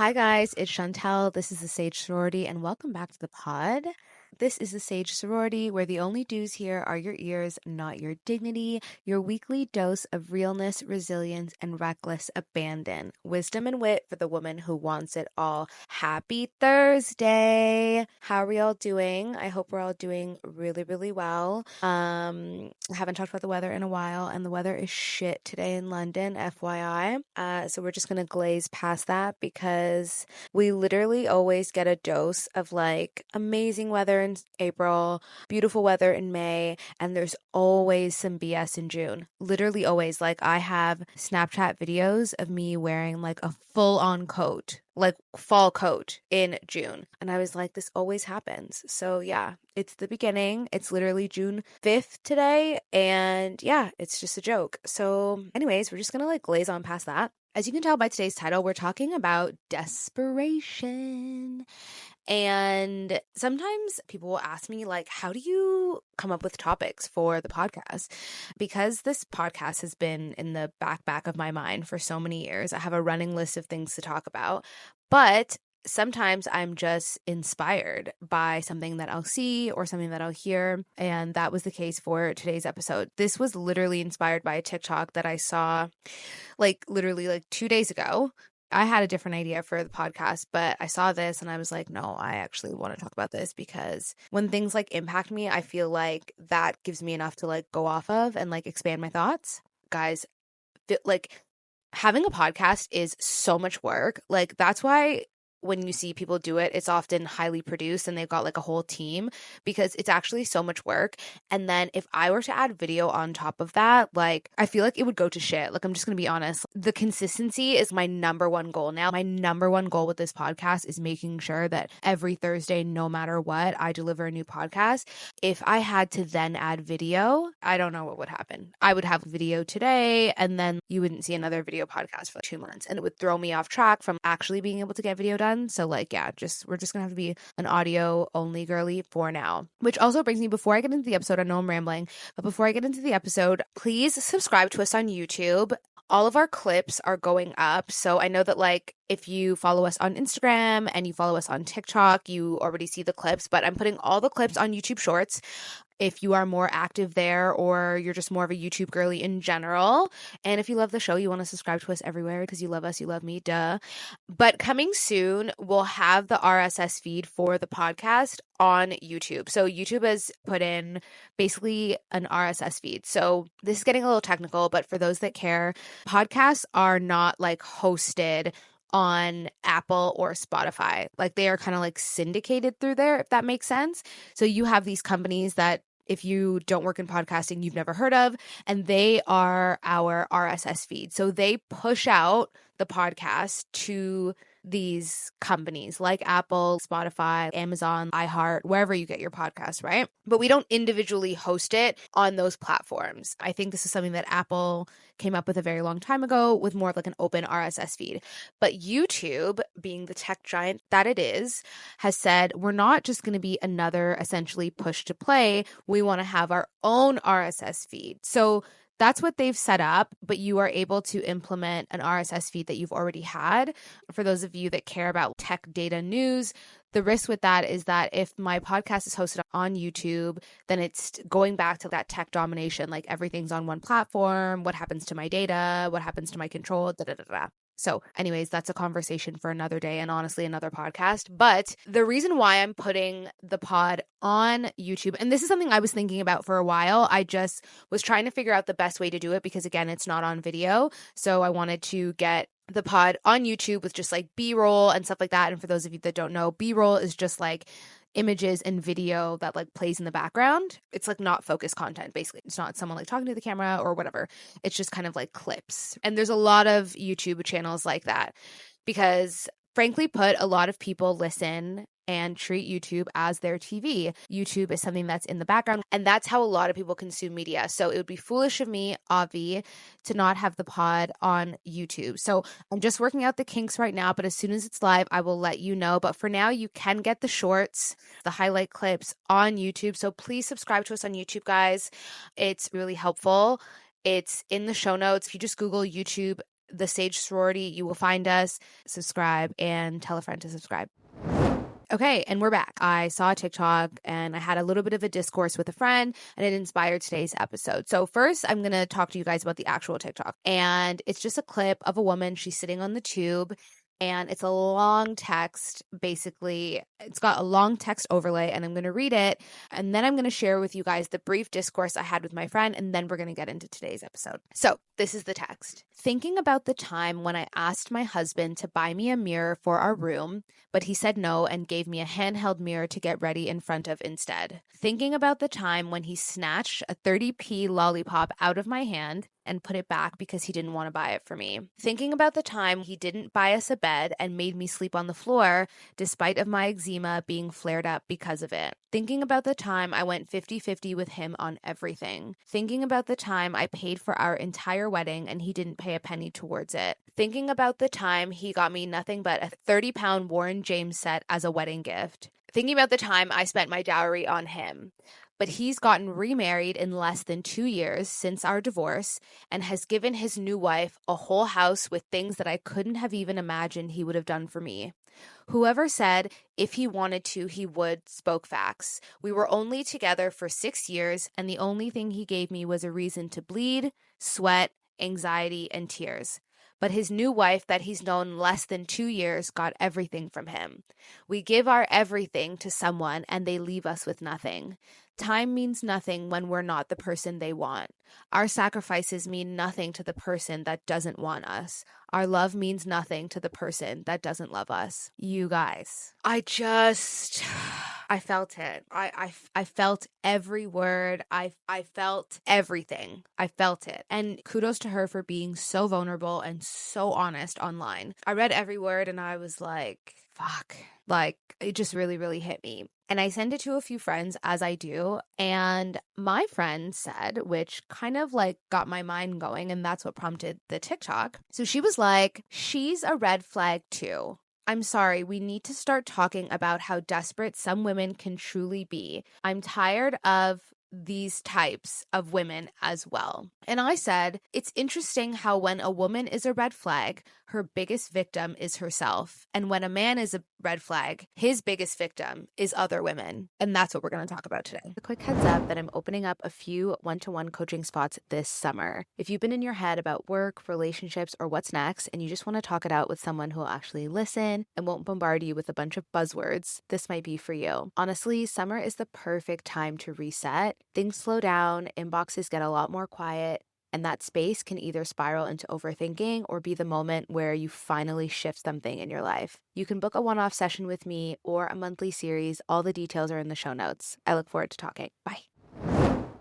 Hi guys, it's Shantel. This is the Sage Sorority, and welcome back to the pod. This is the Sage Sorority, where the only dues here are your ears, not your dignity, your weekly dose of realness, resilience, and reckless abandon. Wisdom and wit for the woman who wants it all. Happy Thursday! How are we all doing? I hope we're all doing really, really well. I haven't talked about the weather in a while, and the weather is shit today in London, FYI. So we're just gonna glaze past that because we literally always get a dose of like amazing weather in April, beautiful weather in May, and there's always some BS in June. Literally always. Like I have Snapchat videos of me wearing like a full-on coat, like fall coat in June. And I was like, this always happens. So yeah, it's the beginning. It's literally June 5th today. And yeah, it's just a joke. So anyways, we're just gonna like glaze on past that. As you can tell by today's title, we're talking about desperation. And sometimes people will ask me, like, how do you come up with topics for the podcast? Because this podcast has been in the back of my mind for so many years. I have a running list of things to talk about. But sometimes I'm just inspired by something that I'll see or something that I'll hear. And that was the case for today's episode. This was literally inspired by a TikTok that I saw like literally like 2 days ago. I had a different idea for the podcast, but I saw this and I was like, no, I actually want to talk about this because when things like impact me, I feel like that gives me enough to like go off of and like expand my thoughts. Guys, like having a podcast is so much work. Like that's why when you see people do it, it's often highly produced and they've got like a whole team because it's actually so much work. And then if I were to add video on top of that, like I feel like it would go to shit. Like I'm just going to be honest. The consistency is my number one goal now. My number one goal with this podcast is making sure that every Thursday, no matter what, I deliver a new podcast. If I had to then add video, I don't know what would happen. I would have video today and then you wouldn't see another video podcast for like 2 months and it would throw me off track from actually being able to get video done. So like, yeah, we're just gonna have to be an audio only girly for now. Which also brings me, before I get into the episode, I know I'm rambling, but before I get into the episode, please subscribe to us on YouTube. All of our clips are going up. So I know that like if you follow us on Instagram and you follow us on TikTok, you already see the clips, but I'm putting all the clips on YouTube Shorts. If you are more active there or you're just more of a YouTube girly in general. And if you love the show, you want to subscribe to us everywhere because you love us, you love me, duh. But coming soon, we'll have the RSS feed for the podcast on YouTube. So YouTube has put in basically an RSS feed. So this is getting a little technical, but for those that care, podcasts are not like hosted on Apple or Spotify. Like they are kind of like syndicated through there, if that makes sense. So you have these companies that if you don't work in podcasting, you've never heard of, and they are our RSS feed. So they push out the podcast to these companies like Apple, Spotify, Amazon, iHeart, wherever you get your podcast, right? But we don't individually host it on those platforms. I think this is something that Apple came up with a very long time ago with more of like an open RSS feed. But YouTube, being the tech giant that it is, has said we're not just going to be another essentially push to play. We want to have our own RSS feed. So that's what they've set up, but you are able to implement an RSS feed that you've already had. For those of you that care about tech data news, the risk with that is that if my podcast is hosted on YouTube, then it's going back to that tech domination, like everything's on one platform. What happens to my data? What happens to my control? Da, da, da, da. So anyways, that's a conversation for another day and honestly another podcast. But the reason why I'm putting the pod on YouTube, and this is something I was thinking about for a while, I just was trying to figure out the best way to do it because again, it's not on video. So I wanted to get the pod on YouTube with just like B-roll and stuff like that. And for those of you that don't know, B-roll is just like images and video that like plays in the background. It's like not focused content, basically. It's not someone like talking to the camera or whatever. It's just kind of like clips. And there's a lot of YouTube channels like that because frankly put, a lot of people listen and treat YouTube as their TV. YouTube is something that's in the background, and that's how a lot of people consume media. So it would be foolish of me, Avi, to not have the pod on YouTube. So I'm just working out the kinks right now, but as soon as it's live, I will let you know. But for now, you can get the shorts, the highlight clips on YouTube. So please subscribe to us on YouTube, guys. It's really helpful. It's in the show notes. If you just Google YouTube the Sage Sorority. You will find us, subscribe, and tell a friend to subscribe. Okay, and we're back. I saw a TikTok and I had a little bit of a discourse with a friend, and it inspired today's episode. So first, I'm going to talk to you guys about the actual TikTok. And it's just a clip of a woman. She's sitting on the tube, and it's a long text. Basically, it's got a long text overlay, and I'm going to read it. And then I'm going to share with you guys the brief discourse I had with my friend, and then we're going to get into today's episode. So this is the text. Thinking about the time when I asked my husband to buy me a mirror for our room, but he said no and gave me a handheld mirror to get ready in front of instead. Thinking about the time when he snatched a 30p lollipop out of my hand and put it back because he didn't want to buy it for me. Thinking about the time he didn't buy us a bed and made me sleep on the floor despite of my eczema being flared up because of it. Thinking about the time I went 50-50 with him on everything. Thinking about the time I paid for our entire wedding and he didn't pay a penny towards it. Thinking about the time he got me nothing but a 30-pound Warren James set as a wedding gift. Thinking about the time I spent my dowry on him. But he's gotten remarried in less than 2 years since our divorce and has given his new wife a whole house with things that I couldn't have even imagined he would have done for me. Whoever said if he wanted to, he would spoke facts. We were only together for 6 years, and the only thing he gave me was a reason to bleed, sweat, anxiety, and tears. But his new wife that he's known less than 2 years got everything from him. We give our everything to someone and they leave us with nothing. Time means nothing when we're not the person they want. Our sacrifices mean nothing to the person that doesn't want us. Our love means nothing to the person that doesn't love us. You guys, I felt it. I felt every word. I felt everything. I felt it. And kudos to her for being so vulnerable and so honest online. I read every word and I was like, fuck. Like, it just really, really hit me. And I sent it to a few friends, as I do. And my friend said, which kind of like got my mind going, and that's what prompted the TikTok. So she was like, she's a red flag too. I'm sorry, we need to start talking about how desperate some women can truly be. I'm tired of these types of women as well. And I said, it's interesting how when a woman is a red flag, her biggest victim is herself. And when a man is a red flag, his biggest victim is other women. And that's what we're going to talk about today. A quick heads up that I'm opening up a few one-to-one coaching spots this summer. If you've been in your head about work, relationships, or what's next, and you just want to talk it out with someone who will actually listen and won't bombard you with a bunch of buzzwords, this might be for you. Honestly, summer is the perfect time to reset. Things slow down, inboxes get a lot more quiet, and that space can either spiral into overthinking or be the moment where you finally shift something in your life. You can book a one-off session with me or a monthly series. All the details are in the show notes. I look forward to talking. Bye.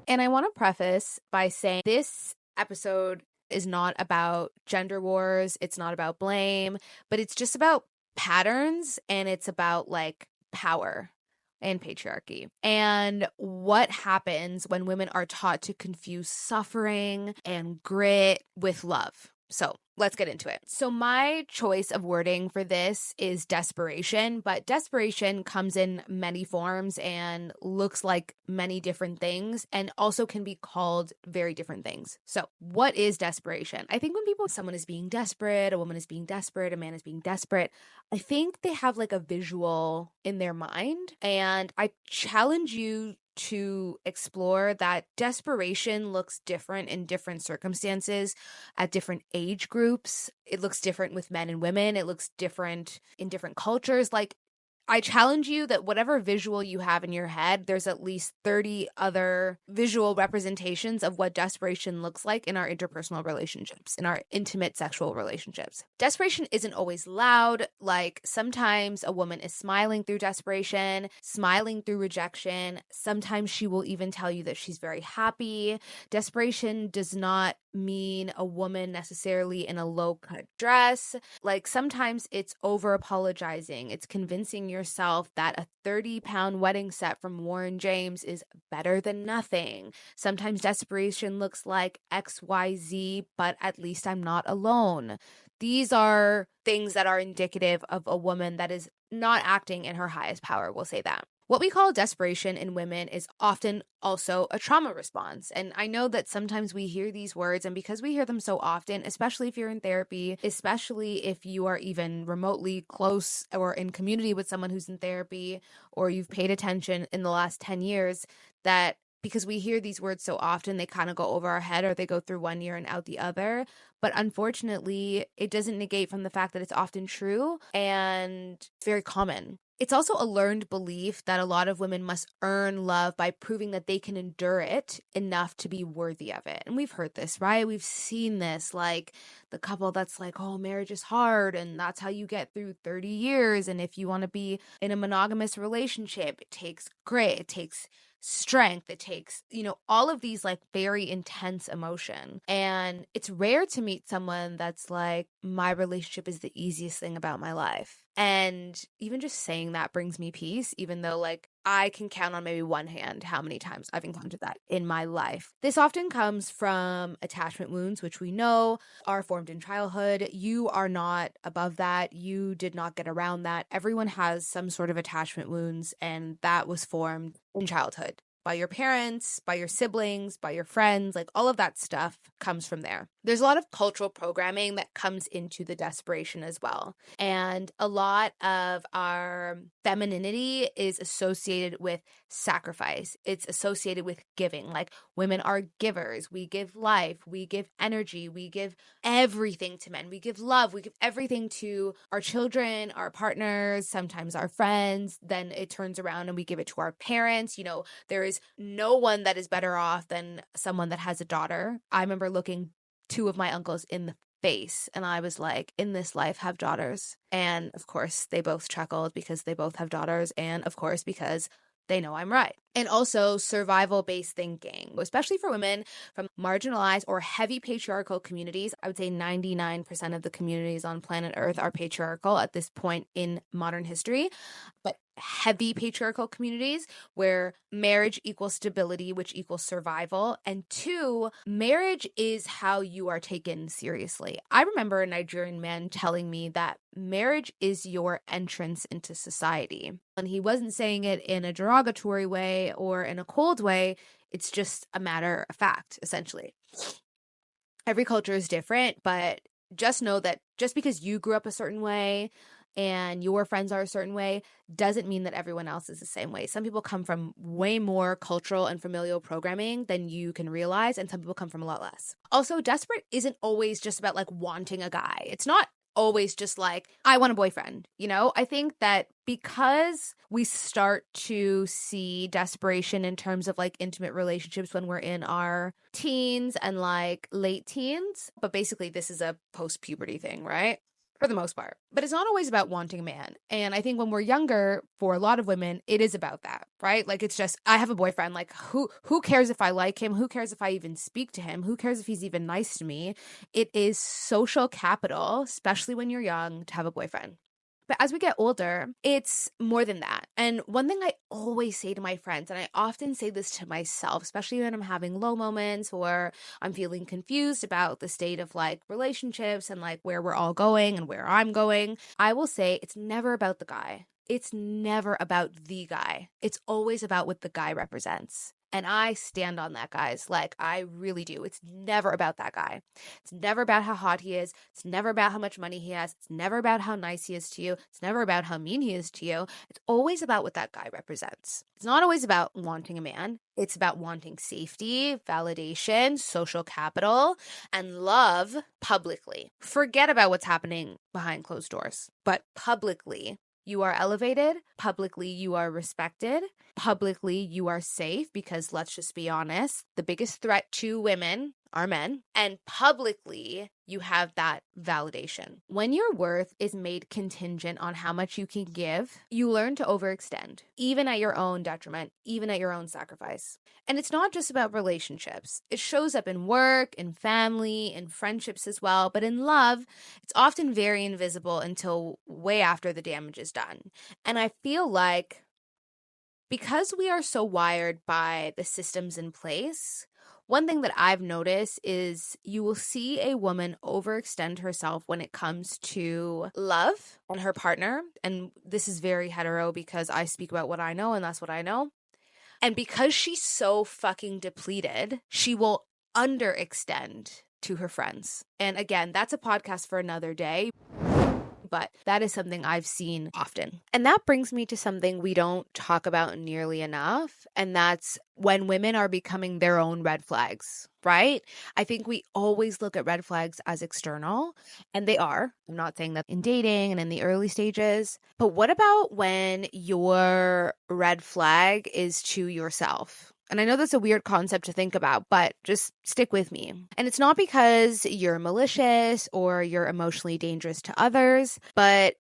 And I want to preface by saying this episode is not about gender wars. It's not about blame, but it's just about patterns, and it's about like power and patriarchy, and what happens when women are taught to confuse suffering and grit with love. So let's get into it. So my choice of wording for this is desperation, but desperation comes in many forms and looks like many different things and also can be called very different things. So what is desperation? I think when someone is being desperate, a woman is being desperate, a man is being desperate, I think they have like a visual in their mind. And I challenge you to explore that desperation looks different in different circumstances at different age groups. It looks different with men and women. It looks different in different cultures. Like, I challenge you that whatever visual you have in your head, there's at least 30 other visual representations of what desperation looks like in our interpersonal relationships, in our intimate sexual relationships. Desperation isn't always loud. Like, sometimes a woman is smiling through desperation, smiling through rejection. Sometimes she will even tell you that she's very happy. Desperation does not mean a woman necessarily in a low-cut dress. Like, sometimes it's over-apologizing. It's convincing yourself that a 30-pound wedding set from Warren James is better than nothing. Sometimes desperation looks like XYZ, but at least I'm not alone. These are things that are indicative of a woman that is not acting in her highest power, we'll say that. What we call desperation in women is often also a trauma response. And I know that sometimes we hear these words, and because we hear them so often, especially if you're in therapy, especially if you are even remotely close or in community with someone who's in therapy, or you've paid attention in the last 10 years, that because we hear these words so often, they kind of go over our head, or they go through one ear and out the other. But unfortunately, it doesn't negate from the fact that it's often true and it's very common. It's also a learned belief that a lot of women must earn love by proving that they can endure it enough to be worthy of it. And we've heard this, right? We've seen this, like the couple that's like, oh, marriage is hard, and that's how you get through 30 years. And if you want to be in a monogamous relationship, it takes grit, it takes strength, it takes, all of these like very intense emotion. And it's rare to meet someone that's like, my relationship is the easiest thing about my life. And even just saying that brings me peace, even though like I can count on maybe one hand how many times I've encountered that in my life. This often comes from attachment wounds, which we know are formed in childhood. You are not above that. You did not get around that. Everyone has some sort of attachment wounds, and that was formed in childhood by your parents, by your siblings, by your friends, like all of that stuff comes from there. There's a lot of cultural programming that comes into the desperation as well. And a lot of our femininity is associated with sacrifice. It's associated with giving. Like women are givers. We give life. We give energy. We give everything to men. We give love. We give everything to our children, our partners, sometimes our friends. Then it turns around and we give it to our parents. There is no one that is better off than someone that has a daughter. I remember looking two of my uncles in the face, and I was like, in this life, have daughters. And of course, they both chuckled because they both have daughters, and of course, because they know I'm right. And also survival-based thinking, especially for women from marginalized or heavy patriarchal communities. I would say 99% of the communities on planet Earth are patriarchal at this point in modern history, but heavy patriarchal communities where marriage equals stability, which equals survival. And two, marriage is how you are taken seriously. I remember a Nigerian man telling me that marriage is your entrance into society. And he wasn't saying it in a derogatory way or in a cold way. It's just a matter of fact, essentially. Every culture is different, but just know that just because you grew up a certain way and your friends are a certain way doesn't mean that everyone else is the same way. Some people come from way more cultural and familial programming than you can realize, and some people come from a lot less. Also, desperate isn't always just about like wanting a guy. It's not always just like, I want a boyfriend. I think that because we start to see desperation in terms of like intimate relationships when we're in our teens and like late teens, but basically this is a post-puberty thing, right? For the most part. But it's not always about wanting a man. And I think when we're younger, for a lot of women, it is about that, right? Like it's just, I have a boyfriend. Like who cares if I like him? Who cares if I even speak to him? Who cares if he's even nice to me? It is social capital, especially when you're young, to have a boyfriend. But as we get older, it's more than that. And one thing I always say to my friends, and I often say this to myself, especially when I'm having low moments or I'm feeling confused about the state of like relationships and like where we're all going and where I'm going, I will say it's never about the guy. It's never about the guy. It's always about what the guy represents. And I stand on that, guys. Like, I really do. It's never about that guy. It's never about how hot he is. It's never about how much money he has. It's never about how nice he is to you. It's never about how mean he is to you. It's always about what that guy represents. It's not always about wanting a man. It's about wanting safety, validation, social capital, and love publicly. Forget about what's happening behind closed doors, but publicly. You are elevated. Publicly, you are respected. Publicly, you are safe because let's just be honest, the biggest threat to women are men. And publicly, you have that validation. When your worth is made contingent on how much you can give, you learn to overextend, even at your own detriment, even at your own sacrifice. And it's not just about relationships. It shows up in work, in family, in friendships as well. But in love, it's often very invisible until way after the damage is done. And I feel like because we are so wired by the systems in place, One thing that I've noticed is you will see a woman overextend herself when it comes to love and her partner. And this is very hetero because I speak about what I know and that's what I know. And because she's so fucking depleted, she will underextend to her friends. And again, that's a podcast for another day. But that is something I've seen often. And that brings me to something we don't talk about nearly enough, and that's when women are becoming their own red flags, right? I think we always look at red flags as external, and they are. I'm not saying that in dating and in the early stages, but what about when your red flag is to yourself? And I know that's a weird concept to think about, but just stick with me. And it's not because you're malicious or you're emotionally dangerous to others, but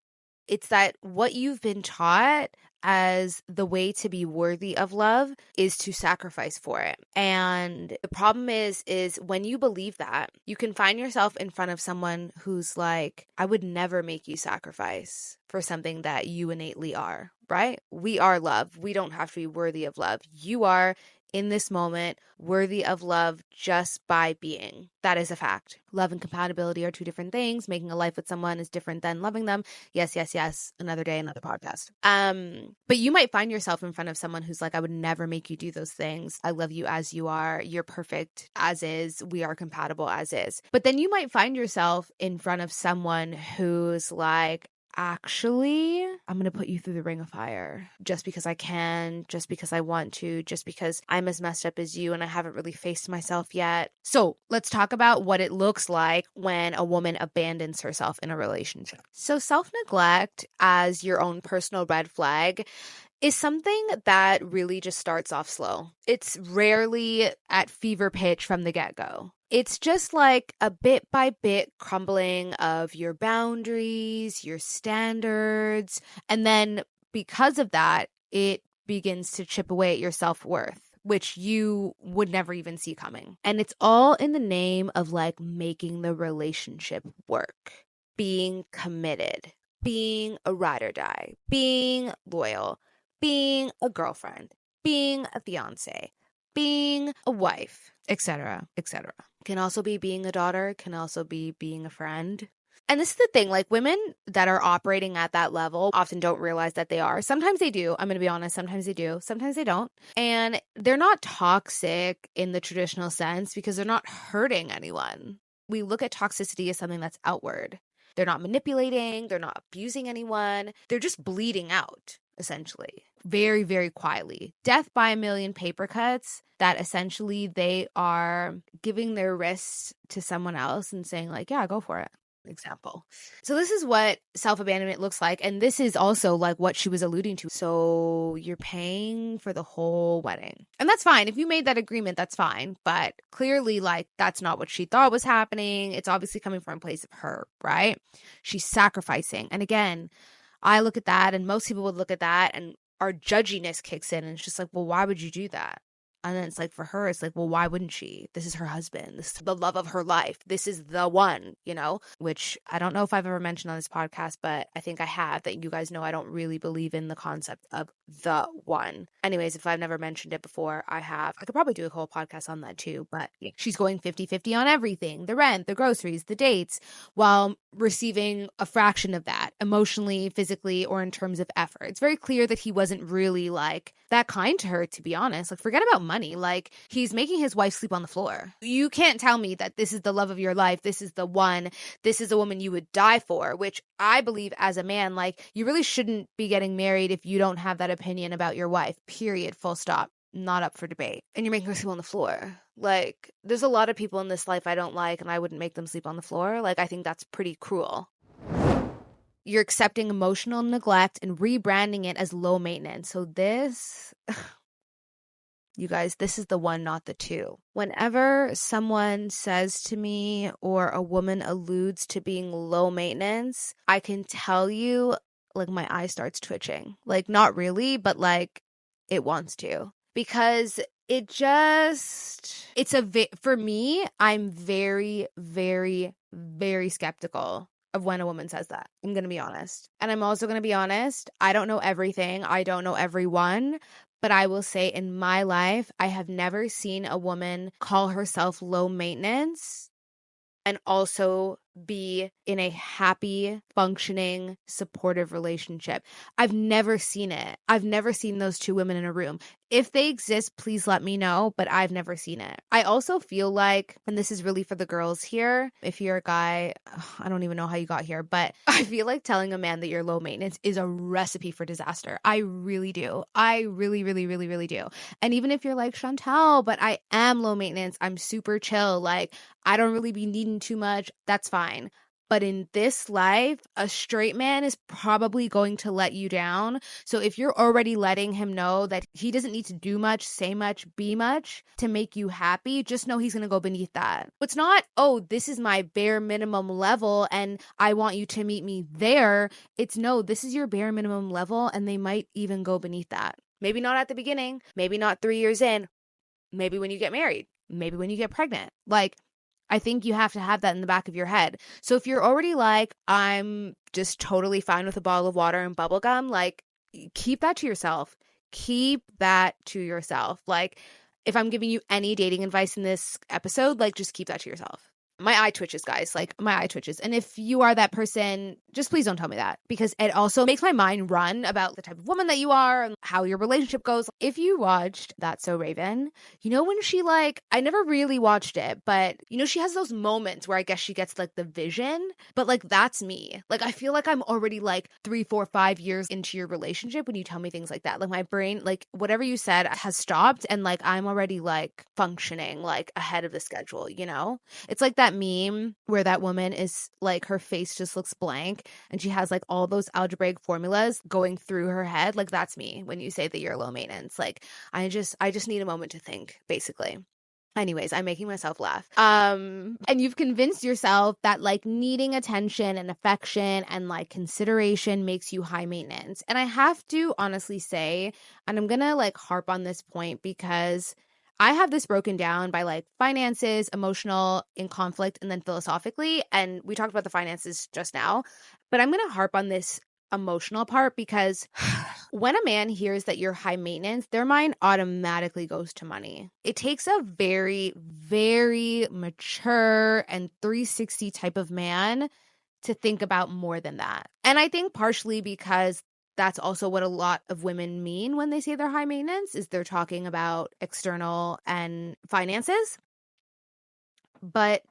it's that what you've been taught as the way to be worthy of love is to sacrifice for it. And the problem is when you believe that, you can find yourself in front of someone who's like, I would never make you sacrifice for something that you innately are, right? We are love. We don't have to be worthy of love. You are, in this moment, worthy of love just by being. That is a fact. Love and compatibility are two different things. Making a life with someone is different than loving them. Yes, yes, yes. Another day, another podcast. But you might find yourself in front of someone who's like, I would never make you do those things. I love you as you are. You're perfect as is. We are compatible as is. But then you might find yourself in front of someone who's like, actually, I'm going to put you through the ring of fire just because I can, just because I want to, just because I'm as messed up as you and I haven't really faced myself yet. So let's talk about what it looks like when a woman abandons herself in a relationship. So self-neglect as your own personal red flag is something that really just starts off slow. It's rarely at fever pitch from the get-go. It's just like a bit by bit crumbling of your boundaries, your standards, and then because of that, it begins to chip away at your self-worth, which you would never even see coming. And it's all in the name of like making the relationship work, being committed, being a ride or die, being loyal, being a girlfriend, being a fiance, being a wife, etc., etc. Can also be being a daughter, can also be being a friend. And this is the thing, like women that are operating at that level often don't realize that they are. Sometimes they do. I'm going to be honest. Sometimes they do. Sometimes they don't. And they're not toxic in the traditional sense because they're not hurting anyone. We look at toxicity as something that's outward. They're not manipulating. They're not abusing anyone. They're just bleeding out, essentially. Very, very quietly. Death by a million paper cuts that essentially they are giving their wrists to someone else and saying like, yeah, go for it. Example. So this is what self-abandonment looks like. And this is also like what she was alluding to. So you're paying for the whole wedding. And that's fine. If you made that agreement, that's fine. But clearly, like, that's not what she thought was happening. It's obviously coming from a place of her, right? She's sacrificing. And again, I look at that and most people would look at that and our judginess kicks in. And it's just like, well, why would you do that? And then it's like, for her, it's like, well, why wouldn't she? This is her husband. This is the love of her life. This is the one, you know, which I don't know if I've ever mentioned on this podcast, but I think I have, that you guys know I don't really believe in the concept of the one. Anyways, if I've never mentioned it before, I have. I could probably do a whole podcast on that too, but yeah, she's going 50-50 on everything, the rent, the groceries, the dates, while receiving a fraction of that emotionally, physically, or in terms of effort. It's very clear that he wasn't really like that kind to her, to be honest. Like, forget about money. Like, he's making his wife sleep on the floor. You can't tell me that this is the love of your life. This is the one. This is a woman you would die for, which I believe as a man, like, you really shouldn't be getting married if you don't have that opinion about your wife, period, full stop. Not up for debate. And you're making her sleep on the floor. Like, there's a lot of people in this life I don't like, and I wouldn't make them sleep on the floor. Like, I think that's pretty cruel. You're accepting emotional neglect and rebranding it as low maintenance. So this, you guys, this is the one, not the two. Whenever someone says to me or a woman alludes to being low maintenance, I can tell you, like, my eye starts twitching. Like, not really, but like it wants to. Because it just, for me, I'm very, very, very skeptical of when a woman says that. I'm going to be honest. And I'm also going to be honest, I don't know everything. I don't know everyone, But I will say in my life, I have never seen a woman call herself low maintenance and also be in a happy, functioning, supportive relationship. I've never seen it. I've never seen those two women in a room. If they exist, please let me know, but I've never seen it. I also feel like, and this is really for the girls here, if you're a guy, I don't even know how you got here, but I feel like telling a man that you're low maintenance is a recipe for disaster. I really do. I really, really, really, really do. And even if you're like, Shantel, but I am low maintenance, I'm super chill, like I don't really be needing too much, that's fine. But in this life, a straight man is probably going to let you down. So if you're already letting him know that he doesn't need to do much, say much, be much to make you happy, just know he's going to go beneath that. It's not, oh, this is my bare minimum level and I want you to meet me there. It's no, this is your bare minimum level and they might even go beneath that. Maybe not at the beginning, maybe not 3 years in, maybe when you get married, maybe when you get pregnant. Like, I think you have to have that in the back of your head. So if you're already like, I'm just totally fine with a bottle of water and bubble gum, like keep that to yourself. Keep that to yourself. Like if I'm giving you any dating advice in this episode, like just keep that to yourself. My eye twitches, guys. Like my eye twitches. And if you are that person, just please don't tell me that because it also makes my mind run about the type of woman that you are and how your relationship goes. If you watched That's So Raven, you know when she like, I never really watched it, but you know, she has those moments where I guess she gets like the vision, but like that's me. Like I feel like I'm already like 3, 4, 5 years into your relationship when you tell me things like that. Like my brain, like whatever you said has stopped and like I'm already like functioning like ahead of the schedule, you know? It's like that meme where that woman is like her face just looks blank and she has like all those algebraic formulas going through her head. Like that's me when you say that you're low maintenance. Like I just need a moment to think, basically. Anyways, I'm making myself laugh. And you've convinced yourself that like needing attention and affection and like consideration makes you high maintenance. And I have to honestly say, and I'm gonna like harp on this point because I have this broken down by like finances, emotional, in conflict, and then philosophically. And we talked about the finances just now, but I'm going to harp on this emotional part because when a man hears that you're high maintenance, their mind automatically goes to money. It takes a very, very mature and 360 type of man to think about more than that. And I think partially because that's also what a lot of women mean when they say they're high maintenance is they're talking about external and finances. But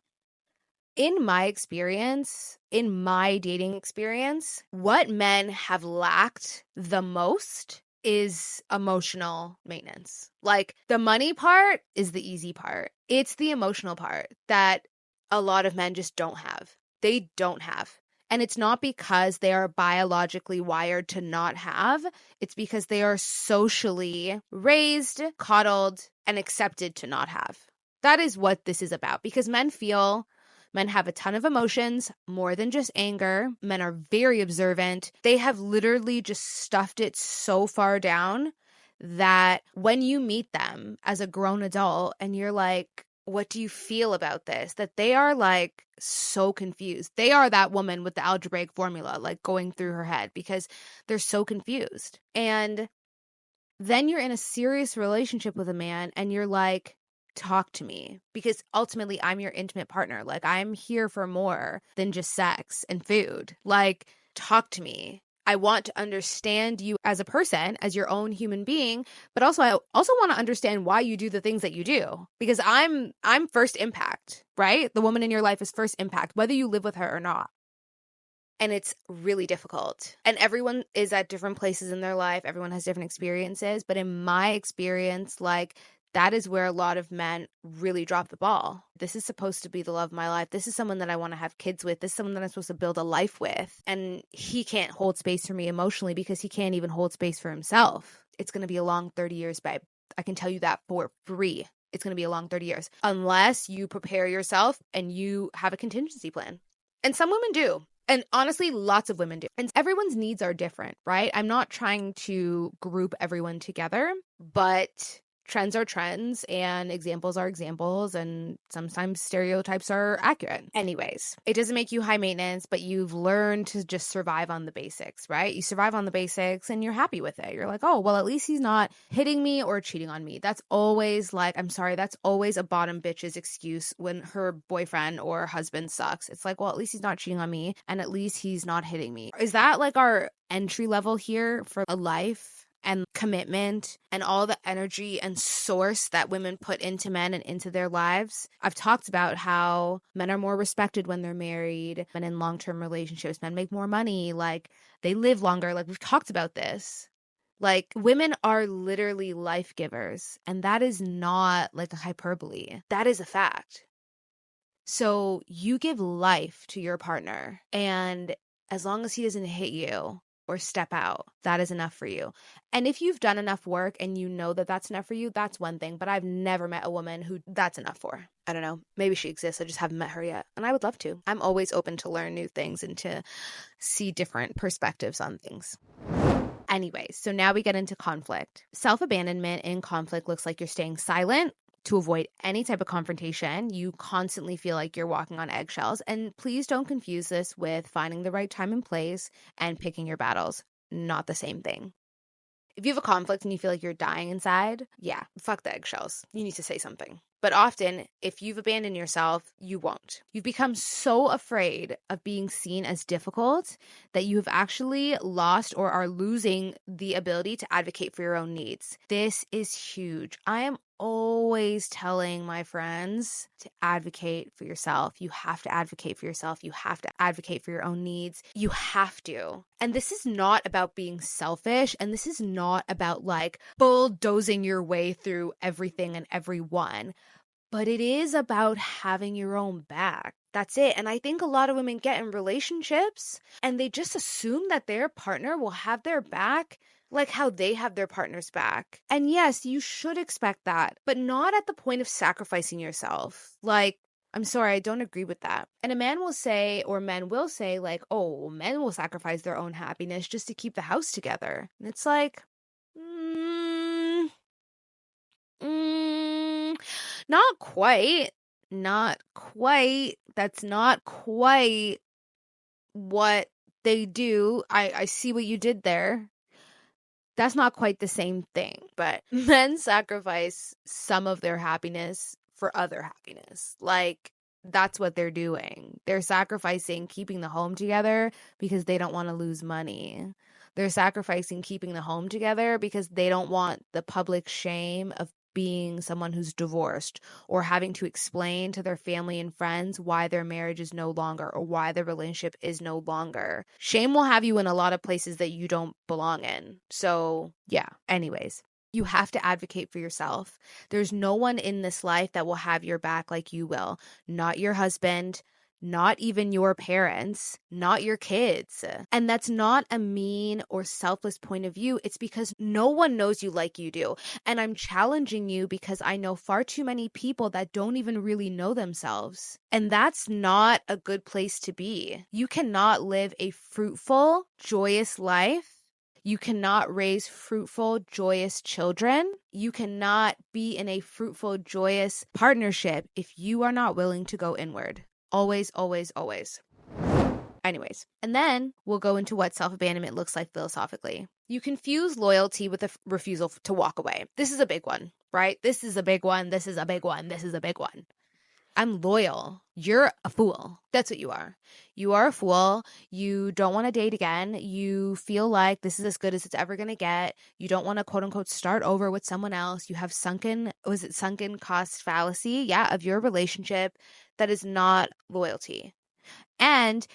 in my experience, in my dating experience, what men have lacked the most is emotional maintenance. Like the money part is the easy part. It's the emotional part that a lot of men just don't have. They don't have. And it's not because they are biologically wired to not have. It's because they are socially raised, coddled, and accepted to not have. That is what this is about because men have a ton of emotions, more than just anger. Men are very observant. They have literally just stuffed it so far down that when you meet them as a grown adult and you're like, what do you feel about this? That they are like so confused. They are that woman with the algebraic formula like going through her head because they're so confused. And then you're in a serious relationship with a man and you're like, talk to me because ultimately I'm your intimate partner. Like I'm here for more than just sex and food. Like talk to me. I want to understand you as a person, as your own human being, but also I also want to understand why you do the things that you do because I'm first impact, right? The woman in your life is first impact, whether you live with her or not. And it's really difficult. And everyone is at different places in their life. Everyone has different experiences. But in my experience, like that is where a lot of men really drop the ball. This is supposed to be the love of my life. This is someone that I want to have kids with. This is someone that I'm supposed to build a life with. And he can't hold space for me emotionally because he can't even hold space for himself. It's going to be a long 30 years, babe. I can tell you that for free. It's going to be a long 30 years unless you prepare yourself and you have a contingency plan. And some women do. And honestly, lots of women do. And everyone's needs are different, right? I'm not trying to group everyone together, but trends are trends and examples are examples, and sometimes stereotypes are accurate. Anyways, it doesn't make you high maintenance, but you've learned to just survive on the basics, right? You survive on the basics and you're happy with it. You're like, oh, well, at least he's not hitting me or cheating on me. That's always like, I'm sorry, that's always a bottom bitch's excuse when her boyfriend or husband sucks. It's like, well, at least he's not cheating on me and at least he's not hitting me. Is that like our entry level here for a life? And commitment and all the energy and source that women put into men and into their lives. I've talked about how men are more respected when they're married and in long-term relationships. Men make more money, like they live longer. Like we've talked about this. Like women are literally life givers, and that is not like a hyperbole. That is a fact. So you give life to your partner, and as long as he doesn't hit you or step out, that is enough for you. And if you've done enough work and you know that that's enough for you, that's one thing. But I've never met a woman who that's enough for. I don't know. Maybe she exists. I just haven't met her yet. And I would love to. I'm always open to learn new things and to see different perspectives on things. Anyways, so now we get into conflict. Self-abandonment in conflict looks like you're staying silent to avoid any type of confrontation. You constantly feel like you're walking on eggshells. And please don't confuse this with finding the right time and place and picking your battles. Not the same thing. If you have a conflict and you feel like you're dying inside, yeah, fuck the eggshells. You need to say something. But often, if you've abandoned yourself, you won't. You've become so afraid of being seen as difficult that you have actually lost or are losing the ability to advocate for your own needs. This is huge. I am always telling my friends to advocate for yourself. You have to advocate for yourself. You have to advocate for your own needs. You have to. And this is not about being selfish. And this is not about like bulldozing your way through everything and everyone. But it is about having your own back. That's it. And I think a lot of women get in relationships and they just assume that their partner will have their back like how they have their partner's back. And yes, you should expect that, but not at the point of sacrificing yourself. Like, I'm sorry, I don't agree with that. And a man will say, or men will say, like, oh, men will sacrifice their own happiness just to keep the house together. And it's like, not quite. Not quite. That's not quite what they do. I see what you did there. That's not quite the same thing, but men sacrifice some of their happiness for other happiness. Like, that's what they're doing. They're sacrificing keeping the home together because they don't want to lose money. They're sacrificing keeping the home together because they don't want the public shame of being someone who's divorced or having to explain to their family and friends why their marriage is no longer or why their relationship is no longer. Shame will have you in a lot of places that you don't belong in. So yeah, anyways, you have to advocate for yourself. There's no one in this life that will have your back like you will. Not your husband, not even your parents, not your kids. And that's not a mean or selfless point of view. It's because no one knows you like you do. And I'm challenging you because I know far too many people that don't even really know themselves. And that's not a good place to be. You cannot live a fruitful, joyous life. You cannot raise fruitful, joyous children. You cannot be in a fruitful, joyous partnership if you are not willing to go inward. Always, always, always. Anyways, and then we'll go into what self-abandonment looks like philosophically. You confuse loyalty with a refusal to walk away. This is a big one, right? This is a big one. This is a big one. This is a big one. I'm loyal. You're a fool. That's what you are. You are a fool. You don't want to date again. You feel like this is as good as it's ever going to get. You don't want to quote unquote start over with someone else. You have sunken cost fallacy? Yeah, of your relationship. That is not loyalty. And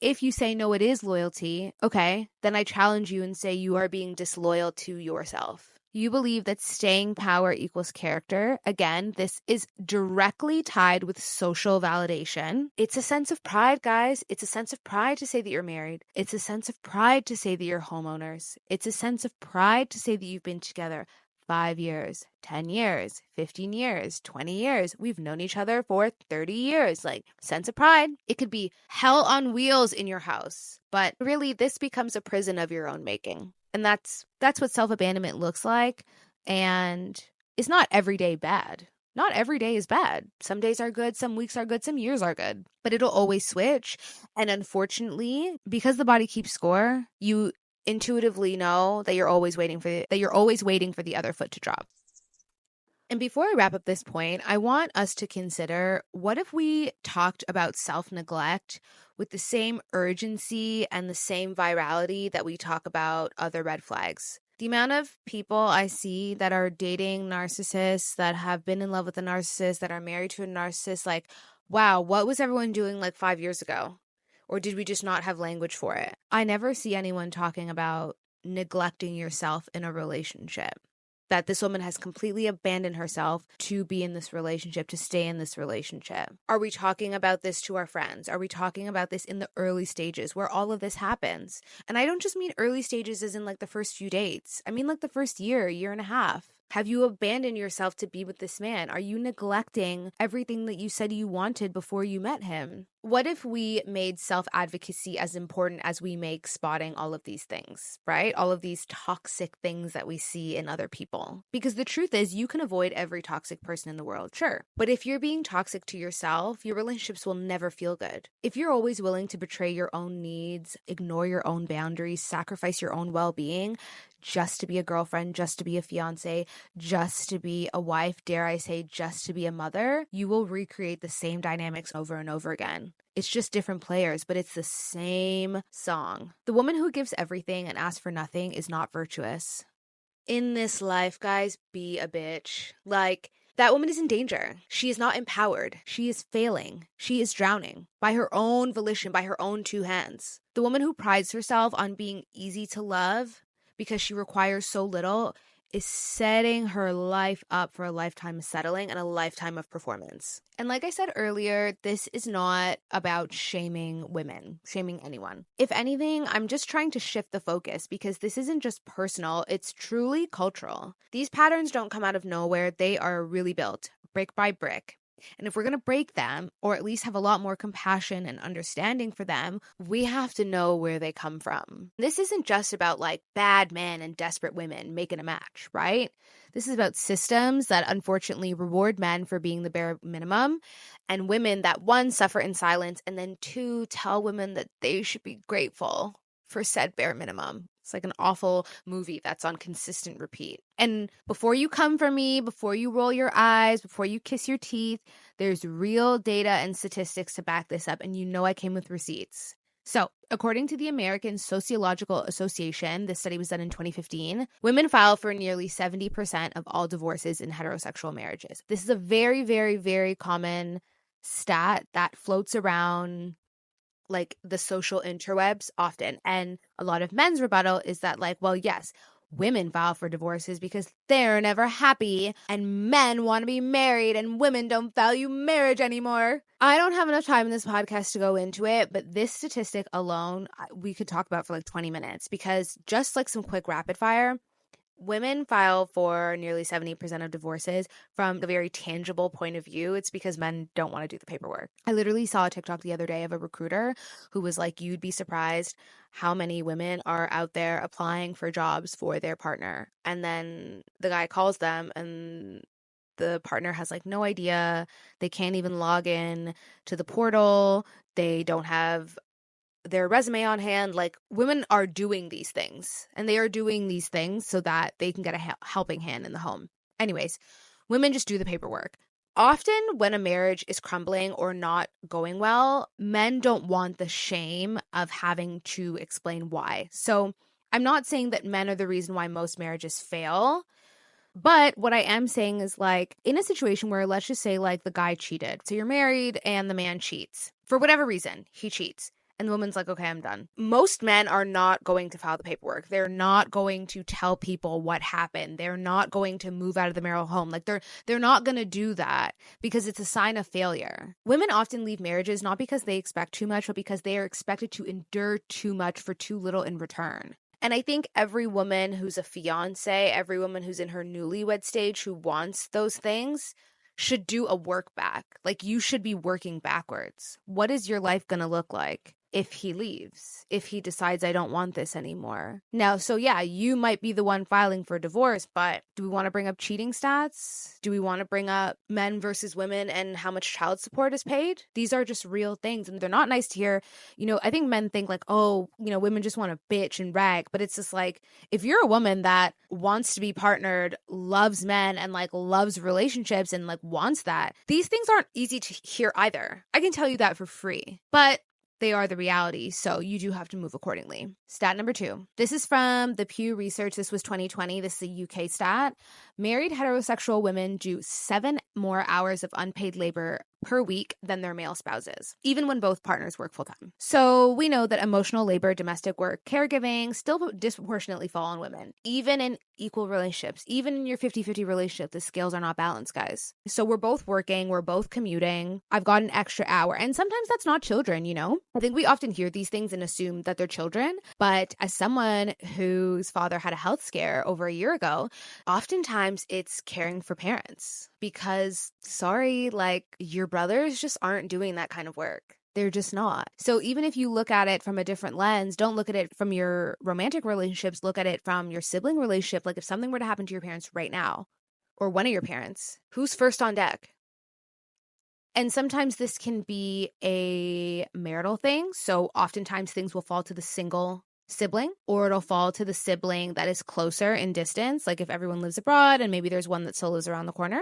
if you say, no, it is loyalty, okay, then I challenge you and say you are being disloyal to yourself. You believe that staying power equals character. Again, this is directly tied with social validation. It's a sense of pride, guys. It's a sense of pride to say that you're married. It's a sense of pride to say that you're homeowners. It's a sense of pride to say that you've been together 5 years, 10 years, 15 years, 20 years. We've known each other for 30 years. Like, sense of pride. It could be hell on wheels in your house. But really, this becomes a prison of your own making. And that's what self-abandonment looks like. And is not every day bad. Not every day is bad. Some days are good, some weeks are good, some years are good, but it'll always switch. And unfortunately, because the body keeps score, you intuitively know that you're always waiting for the other foot to drop. And before I wrap up this point, I want us to consider, what if we talked about self-neglect with the same urgency and the same virality that we talk about other red flags? The amount of people I see that are dating narcissists, that have been in love with a narcissist, that are married to a narcissist, like, wow, what was everyone doing like 5 years ago? Or did we just not have language for it? I never see anyone talking about neglecting yourself in a relationship. That this woman has completely abandoned herself to be in this relationship, to stay in this relationship. Are we talking about this to our friends? Are we talking about this in the early stages where all of this happens? And I don't just mean early stages as in like the first few dates. I mean like the first year and a half. Have you abandoned yourself to be with this man? Are you neglecting everything that you said you wanted before you met him? What if we made self-advocacy as important as we make spotting all of these things, right? All of these toxic things that we see in other people. Because the truth is, you can avoid every toxic person in the world, sure. But if you're being toxic to yourself, your relationships will never feel good. If you're always willing to betray your own needs, ignore your own boundaries, sacrifice your own well-being, just to be a girlfriend, just to be a fiance, just to be a wife, dare I say, just to be a mother, you will recreate the same dynamics over and over again. It's just different players, but it's the same song. The woman who gives everything and asks for nothing is not virtuous. In this life, guys, be a bitch. Like, that woman is in danger. She is not empowered. She is failing. She is drowning by her own volition, by her own two hands. The woman who prides herself on being easy to love because she requires so little is setting her life up for a lifetime of settling and a lifetime of performance. And like I said earlier, this is not about shaming women, shaming anyone. If anything, I'm just trying to shift the focus because this isn't just personal, it's truly cultural. These patterns don't come out of nowhere, they are really built, brick by brick. And if we're going to break them, or at least have a lot more compassion and understanding for them, we have to know where they come from. This isn't just about like bad men and desperate women making a match, right? This is about systems that unfortunately reward men for being the bare minimum, and women that, one, suffer in silence, and then two, tell women that they should be grateful for said bare minimum. It's like an awful movie that's on consistent repeat. And before you come for me, before you roll your eyes, before you kiss your teeth, there's real data and statistics to back this up. And you know I came with receipts. So, according to the American Sociological Association, this study was done in 2015, women file for nearly 70% of all divorces in heterosexual marriages. This is a very, very, very common stat that floats around like the social interwebs often. And a lot of men's rebuttal is that like, well, yes, women file for divorces because they're never happy and men want to be married and women don't value marriage anymore. I don't have enough time in this podcast to go into it, but this statistic alone, we could talk about for like 20 minutes because just like some quick rapid fire, women file for nearly 70% of divorces from a very tangible point of view. It's because men don't want to do the paperwork. I literally saw a TikTok the other day of a recruiter who was like, you'd be surprised how many women are out there applying for jobs for their partner. And then the guy calls them and the partner has like no idea. They can't even log in to the portal. They don't have their resume on hand. Like, women are doing these things, and they are doing these things so that they can get a helping hand in the home. Anyways, women just do the paperwork. Often when a marriage is crumbling or not going well, men don't want the shame of having to explain why. So I'm not saying that men are the reason why most marriages fail. But what I am saying is, like, in a situation where, let's just say, like, the guy cheated. So you're married and the man cheats. For whatever reason, he cheats. And the woman's like, okay, I'm done. Most men are not going to file the paperwork. They're not going to tell people what happened. They're not going to move out of the marital home. Like, they're not going to do that because it's a sign of failure. Women often leave marriages not because they expect too much, but because they are expected to endure too much for too little in return. And I think every woman who's a fiance, every woman who's in her newlywed stage who wants those things should do a work back. Like, you should be working backwards. What is your life going to look like? if he leaves, if he decides I don't want this anymore. Now, so yeah, you might be the one filing for divorce, but do we want to bring up cheating stats? Do we want to bring up men versus women and how much child support is paid? These are just real things, and they're not nice to hear. I think men think like, oh, women just want to bitch and rag, but it's just like, if you're a woman that wants to be partnered, loves men, and like loves relationships and like wants that, these things aren't easy to hear either. I can tell you that for free, but they are the reality, so you do have to move accordingly. Stat number 2. This is from the Pew Research. This was 2020. This is a UK stat. Married heterosexual women do 7 more hours of unpaid labor per week than their male spouses, even when both partners work full-time. So we know that emotional labor, domestic work, caregiving still disproportionately fall on women, even in equal relationships. Even in your 50-50 relationship, the scales are not balanced, guys. So we're both working, we're both commuting. I've got an extra hour, and sometimes that's not children, I think we often hear these things and assume that they're children, but as someone whose father had a health scare over a year ago, oftentimes it's caring for parents because, sorry, like your brothers just aren't doing that kind of work. They're just not. So even if you look at it from a different lens, don't look at it from your romantic relationships, look at it from your sibling relationship. Like if something were to happen to your parents right now, or one of your parents, who's first on deck? And sometimes this can be a marital thing. So oftentimes things will fall to the single sibling, or it'll fall to the sibling that is closer in distance. Like if everyone lives abroad and maybe there's one that still lives around the corner.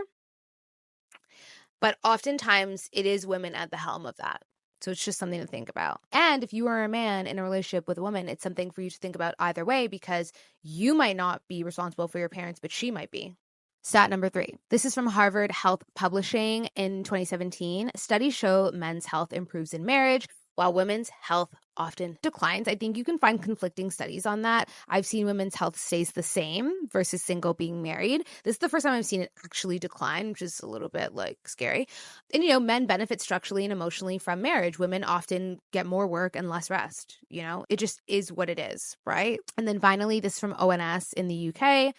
But oftentimes it is women at the helm of that. So it's just something to think about. And if you are a man in a relationship with a woman, it's something for you to think about either way, because you might not be responsible for your parents, but she might be. Stat number 3. This is from Harvard Health Publishing in 2017. Studies show men's health improves in marriage while women's health often declines. I think you can find conflicting studies on that. I've seen women's health stays the same versus single being married. This is the first time I've seen it actually decline, which is a little bit like scary. And men benefit structurally and emotionally from marriage. Women often get more work and less rest. It just is what it is, right? And then finally, this is from ONS in the UK.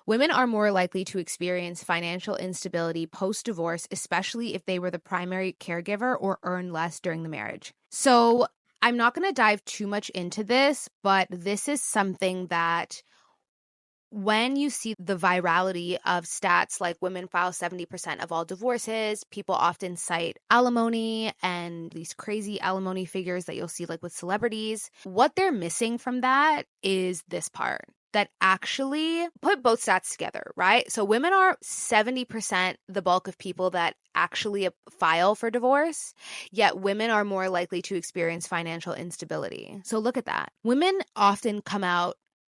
Women are more likely to experience financial instability post-divorce, especially if they were the primary caregiver or earn less during the marriage. So I'm not going to dive too much into this, but this is something that when you see the virality of stats like women file 70% of all divorces, people often cite alimony and these crazy alimony figures that you'll see like with celebrities. What they're missing from that is this part. That actually put both stats together, right? So women are 70% the bulk of people that actually file for divorce, yet women are more likely to experience financial instability. So look at that. Women often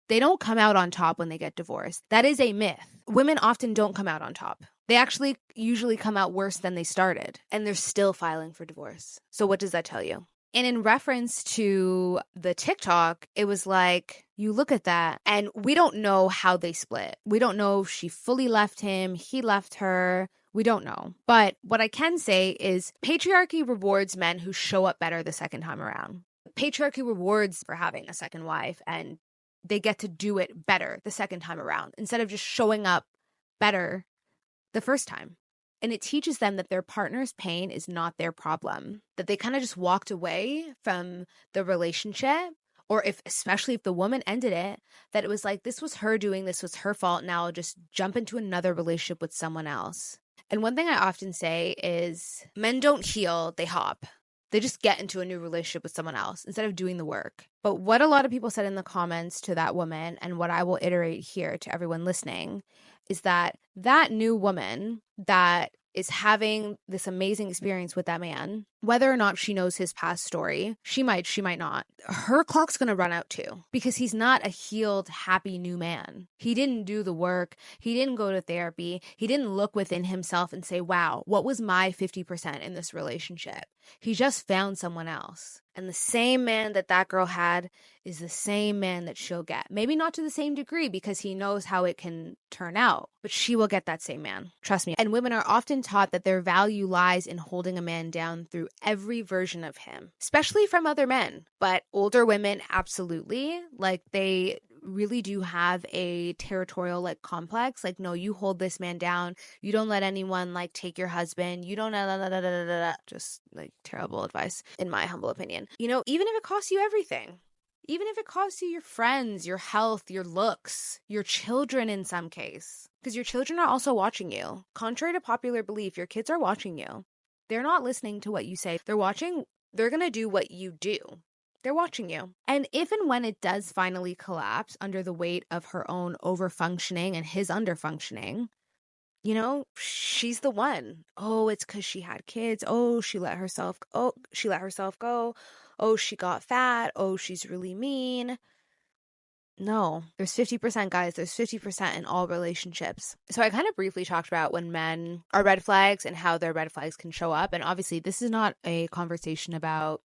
they don't come out on top when they get divorced. That is a myth. Women often don't come out on top. They actually usually come out worse than they started, and they're still filing for divorce. So what does that tell you? And in reference to the TikTok, it was like, you look at that and we don't know how they split. We don't know if she fully left him, he left her. We don't know. But what I can say is patriarchy rewards men who show up better the second time around. Patriarchy rewards for having a second wife, and they get to do it better the second time around instead of just showing up better the first time. And it teaches them that their partner's pain is not their problem, that they kind of just walked away from the relationship, or especially if the woman ended it, that it was like, this was her doing, this was her fault. Now I'll just jump into another relationship with someone else. And one thing I often say is men don't heal, they hop. They just get into a new relationship with someone else instead of doing the work. But what a lot of people said in the comments to that woman, and what I will iterate here to everyone listening, is that new woman that is having this amazing experience with that man, whether or not she knows his past story, she might not. Her clock's going to run out too, because he's not a healed, happy new man. He didn't do the work. He didn't go to therapy. He didn't look within himself and say, wow, what was my 50% in this relationship? He just found someone else. And the same man that girl had is the same man that she'll get. Maybe not to the same degree, because he knows how it can turn out, but she will get that same man. Trust me. And women are often taught that their value lies in holding a man down through every version of him, especially from other men. But older women, absolutely. Like, they really do have a territorial like complex. Like, no, you hold this man down. You don't let anyone like take your husband. You don't just like terrible advice in my humble opinion. You know, even if it costs you everything. Even if it costs you your friends, your health, your looks, your children in some case. Because your children are also watching you. Contrary to popular belief, your kids are watching you. They're not listening to what you say. They're going to do what you do. They're watching you. And if and when it does finally collapse under the weight of her own overfunctioning and his underfunctioning, you know, she's the one. Oh, it's because she had kids. Oh, she let herself go. Oh, she got fat. Oh, she's really mean. No, there's 50%, guys. There's 50% in all relationships. So I kind of briefly talked about when men are red flags and how their red flags can show up. And obviously, this is not a conversation about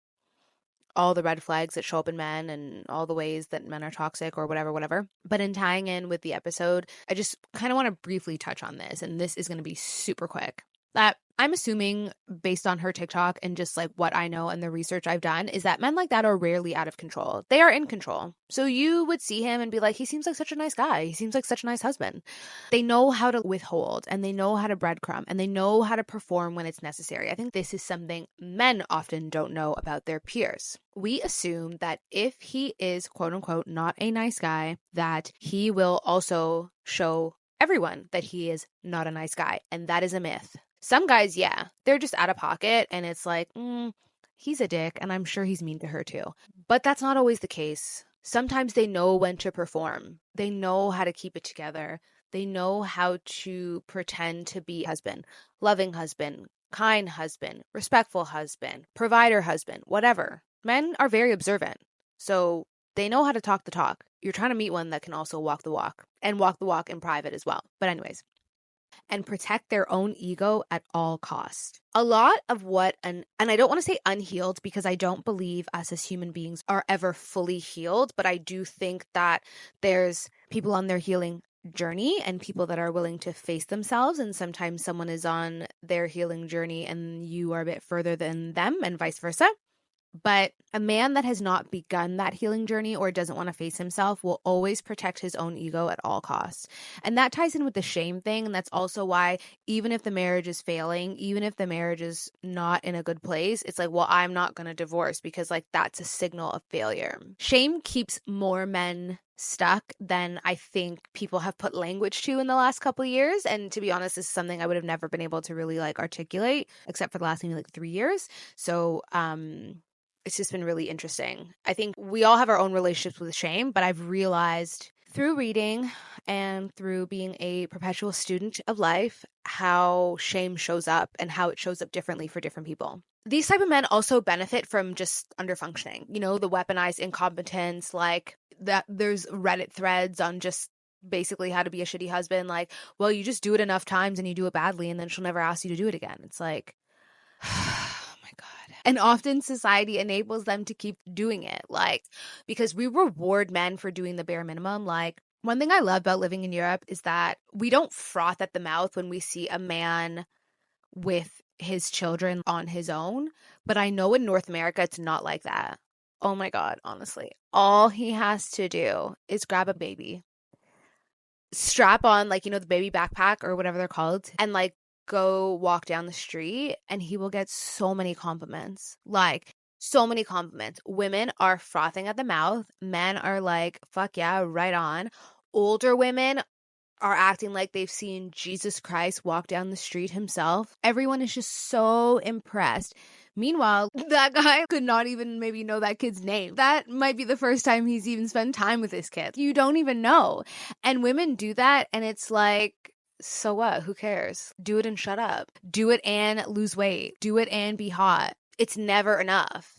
all the red flags that show up in men and all the ways that men are toxic or whatever. But in tying in with the episode, I just kind of want to briefly touch on this. And this is going to be super quick. That I'm assuming based on her TikTok and just like what I know and the research I've done is that men like that are rarely out of control. They are in control. So you would see him and be like, he seems like such a nice guy. He seems like such a nice husband. They know how to withhold and they know how to breadcrumb and they know how to perform when it's necessary. I think this is something men often don't know about their peers. We assume that if he is quote unquote not a nice guy, that he will also show everyone that he is not a nice guy. And that is a myth. Some guys, yeah, they're just out of pocket and it's like, he's a dick and I'm sure he's mean to her too. But that's not always the case. Sometimes they know when to perform. They know how to keep it together. They know how to pretend to be husband, loving husband, kind husband, respectful husband, provider husband, whatever. Men are very observant. So they know how to talk the talk. You're trying to meet one that can also walk the walk and walk the walk in private as well. But anyways, and protect their own ego at all cost. A lot of what, and I don't want to say unhealed because I don't believe us as human beings are ever fully healed, but I do think that there's people on their healing journey and people that are willing to face themselves, and sometimes someone is on their healing journey and you are a bit further than them and vice versa. But a man that has not begun that healing journey or doesn't want to face himself will always protect his own ego at all costs. And that ties in with the shame thing. And that's also why even if the marriage is failing, even if the marriage is not in a good place, it's like, well, I'm not going to divorce because like that's a signal of failure. Shame keeps more men stuck than I think people have put language to in the last couple of years. And to be honest, this is something I would have never been able to really like articulate except for the last maybe like 3 years. So, it's just been really interesting. I think we all have our own relationships with shame, but I've realized through reading and through being a perpetual student of life how shame shows up and how it shows up differently for different people. These type of men also benefit from just underfunctioning, you know, the weaponized incompetence, like that there's Reddit threads on just basically how to be a shitty husband. Like, well, you just do it enough times and you do it badly and then she'll never ask you to do it again. It's like, oh my God. And often society enables them to keep doing it, like, because we reward men for doing the bare minimum. Like, one thing I love about living in Europe is that we don't froth at the mouth when we see a man with his children on his own. But I know in North America, it's not like that. Oh my God, honestly. All he has to do is grab a baby, strap on, like, you know, the baby backpack or whatever they're called, and like, go walk down the street and he will get so many compliments. Like, so many compliments. Women are frothing at the mouth. Men are like, fuck yeah, right on. Older women are acting like they've seen Jesus Christ walk down the street himself. Everyone is just so impressed. Meanwhile, that guy could not even maybe know that kid's name. That might be the first time he's even spent time with this kid. You don't even know. And women do that and it's like, so what? Who cares? Do it and shut up. Do it and lose weight. Do it and be hot. It's never enough.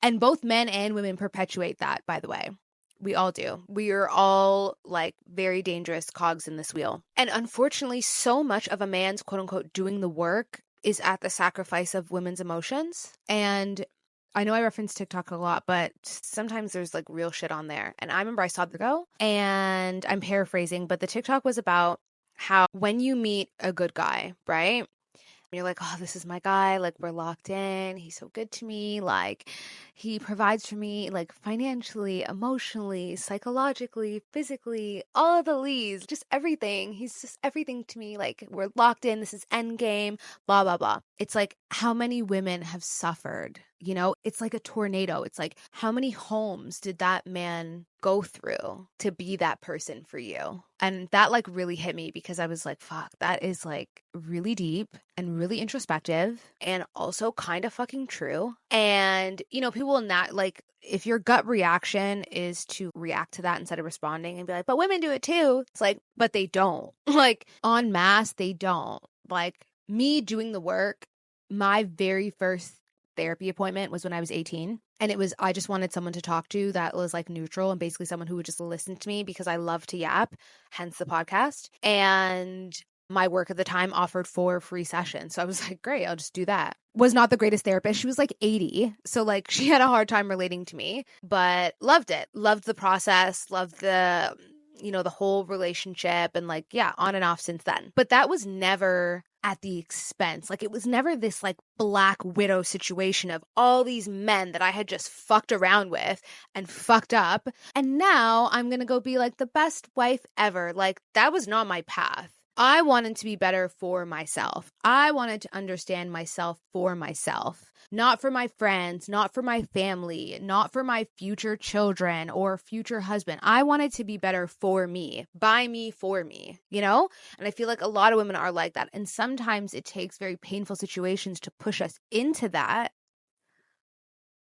And both men and women perpetuate that, by the way. We all do. We are all like very dangerous cogs in this wheel. And unfortunately, so much of a man's quote unquote doing the work is at the sacrifice of women's emotions. And I know I reference TikTok a lot, but sometimes there's like real shit on there. And I remember I saw the go and I'm paraphrasing, but the TikTok was about how when you meet a good guy, right? You're like, oh, this is my guy. Like, we're locked in. He's so good to me. Like, he provides for me, like, financially, emotionally, psychologically, physically, all of the leads, just everything. He's just everything to me. Like, we're locked in. This is end game, blah, blah, blah. It's like, how many women have suffered? You know, it's like a tornado. It's like, how many homes did that man go through to be that person for you? And that like really hit me because I was like, fuck, that is like really deep and really introspective and also kind of fucking true. And, you know, people will not like, if your gut reaction is to react to that instead of responding and be like, but women do it too. It's like, but they don't. Like, en masse, they don't. Like, me doing the work, my very first therapy appointment was when I was 18. And it was, I just wanted someone to talk to that was like neutral and basically someone who would just listen to me because I love to yap, hence the podcast. And my work at the time offered 4 free sessions. So I was like, great, I'll just do that. Was not the greatest therapist. She was like 80. So like she had a hard time relating to me, but loved it. Loved the process, loved the, you know, the whole relationship and like, yeah, on and off since then. But that was never at the expense. Like, it was never this like Black Widow situation of all these men that I had just fucked around with and fucked up. And now I'm going to go be like the best wife ever. Like, that was not my path. I wanted to be better for myself. I wanted to understand myself for myself, not for my friends, not for my family, not for my future children or future husband. I wanted to be better for me, by me, for me, you know? And I feel like a lot of women are like that. And sometimes it takes very painful situations to push us into that.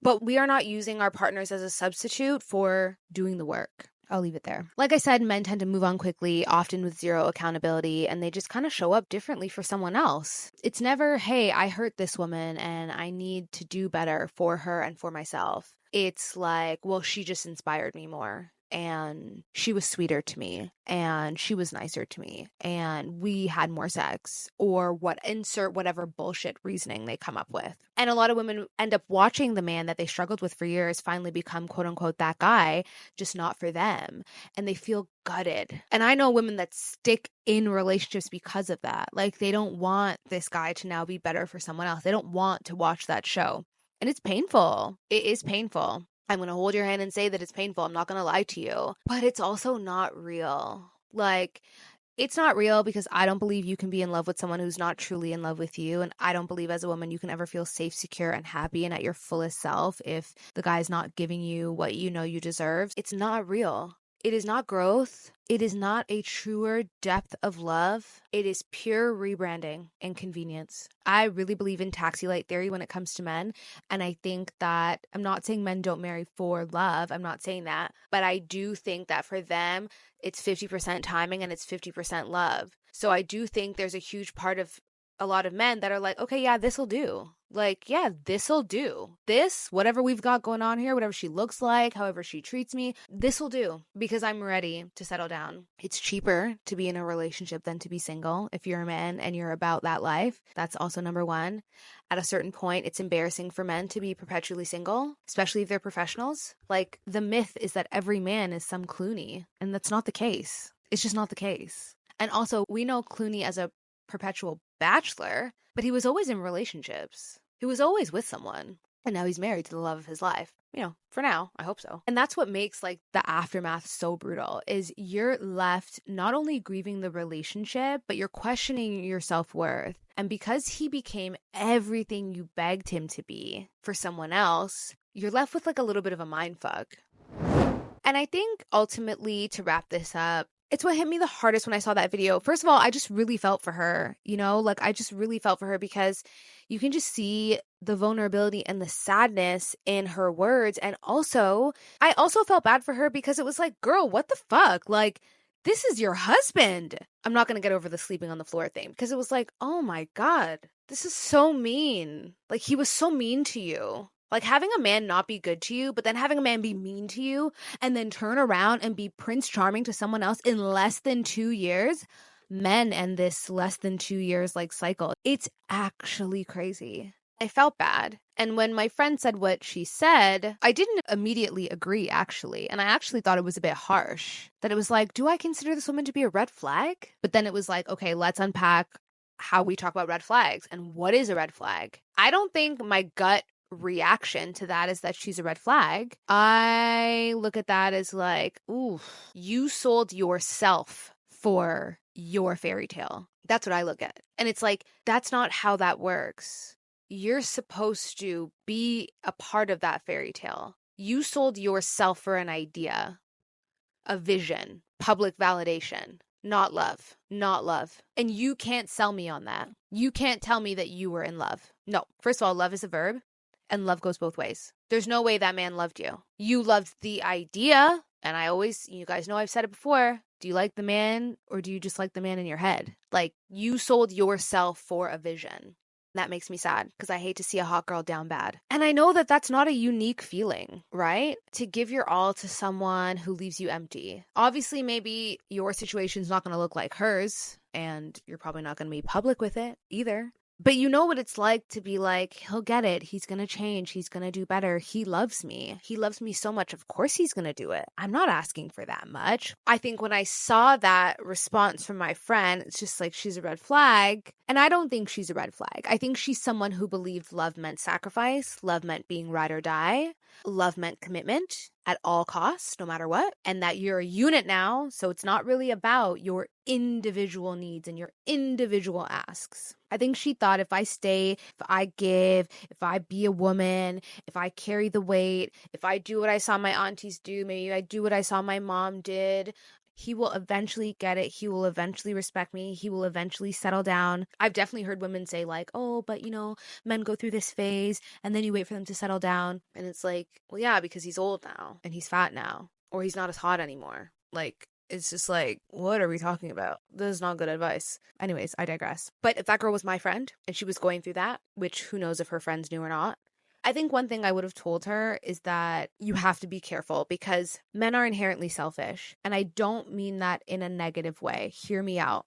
But we are not using our partners as a substitute for doing the work. I'll leave it there. Like I said, men tend to move on quickly, often with zero accountability, and they just kind of show up differently for someone else. It's never, hey, I hurt this woman and I need to do better for her and for myself. It's like, well, she just inspired me more. And she was sweeter to me, and she was nicer to me, and we had more sex, or insert whatever bullshit reasoning they come up with. And a lot of women end up watching the man that they struggled with for years finally become quote unquote that guy, just not for them. And they feel gutted. And I know women that stick in relationships because of that. Like, they don't want this guy to now be better for someone else. They don't want to watch that show. And it's painful. It is painful. I'm going to hold your hand and say that it's painful. I'm not going to lie to you. But it's also not real. Like, it's not real because I don't believe you can be in love with someone who's not truly in love with you. And I don't believe as a woman you can ever feel safe, secure, and happy and at your fullest self if the guy's not giving you what you know you deserve. It's not real. It is not growth. It is not a truer depth of love. It is pure rebranding and convenience. I really believe in taxi light theory when it comes to men. And I think that, I'm not saying men don't marry for love. I'm not saying that. But I do think that for them, it's 50% timing and it's 50% love. So I do think there's a huge part of a lot of men that are like, okay, yeah, this'll do. Like, yeah, this'll do. This, whatever we've got going on here, whatever she looks like, however she treats me, this'll do because I'm ready to settle down. It's cheaper to be in a relationship than to be single. If you're a man and you're about that life, that's also number one. At a certain point, it's embarrassing for men to be perpetually single, especially if they're professionals. Like, the myth is that every man is some Clooney, and that's not the case. It's just not the case. And also, we know Clooney as a perpetual bachelor, but he was always in relationships. He was always with someone. And now he's married to the love of his life. You know, for now, I hope so. And that's what makes like the aftermath so brutal is you're left not only grieving the relationship, but you're questioning your self-worth. And because he became everything you begged him to be for someone else, you're left with like a little bit of a mind fuck. And I think ultimately, to wrap this up, it's what hit me the hardest when I saw that video. First of all, I just really felt for her, you know, like I just really felt for her because you can just see the vulnerability and the sadness in her words. And also, I also felt bad for her because it was like, girl, what the fuck? Like, this is your husband. I'm not going to get over the sleeping on the floor thing because it was like, oh my God, this is so mean. Like, he was so mean to you. Like, having a man not be good to you, but then having a man be mean to you and then turn around and be Prince Charming to someone else in less than 2 years. Men end this less than 2 years like cycle. It's actually crazy. I felt bad. And when my friend said what she said, I didn't immediately agree, actually. And I actually thought it was a bit harsh. That it was like, do I consider this woman to be a red flag? But then it was like, okay, let's unpack how we talk about red flags and what is a red flag. I don't think my gut reaction to that is that she's a red flag. I look at that as like, ooh, you sold yourself for your fairy tale. That's what I look at. And it's like, that's not how that works. You're supposed to be a part of that fairy tale. You sold yourself for an idea, a vision, public validation. Not love. Not love. And you can't sell me on that. You can't tell me that you were in love. No. First of all, love is a verb, and love goes both ways. There's no way that man loved you. You loved the idea, and you guys know I've said it before. Do you like the man, or do you just like the man in your head? Like, you sold yourself for a vision. That makes me sad because I hate to see a hot girl down bad. And I know that that's not a unique feeling, right? To give your all to someone who leaves you empty. Obviously, maybe your situation's not going to look like hers, and you're probably not going to be public with it either. But you know what it's like to be like, he'll get it. He's going to change. He's going to do better. He loves me. He loves me so much. Of course he's going to do it. I'm not asking for that much. I think when I saw that response from my friend, it's just like, she's a red flag. And I don't think she's a red flag. I think she's someone who believed love meant sacrifice. Love meant being ride or die. Love meant commitment at all costs, no matter what. And that you're a unit now. So it's not really about your individual needs and your individual asks. I think she thought if I stay, if I give, if I be a woman, if I carry the weight, if I do what I saw my aunties do, maybe I do what I saw my mom did, he will eventually get it. He will eventually respect me. He will eventually settle down. I've definitely heard women say like, oh, but men go through this phase and then you wait for them to settle down. And it's like, well, yeah, because he's old now and he's fat now, or he's not as hot anymore. Like, it's just like, what are we talking about? This is not good advice. Anyways, I digress. But if that girl was my friend and she was going through that, which who knows if her friends knew or not, I think one thing I would have told her is that you have to be careful because men are inherently selfish. And I don't mean that in a negative way. Hear me out.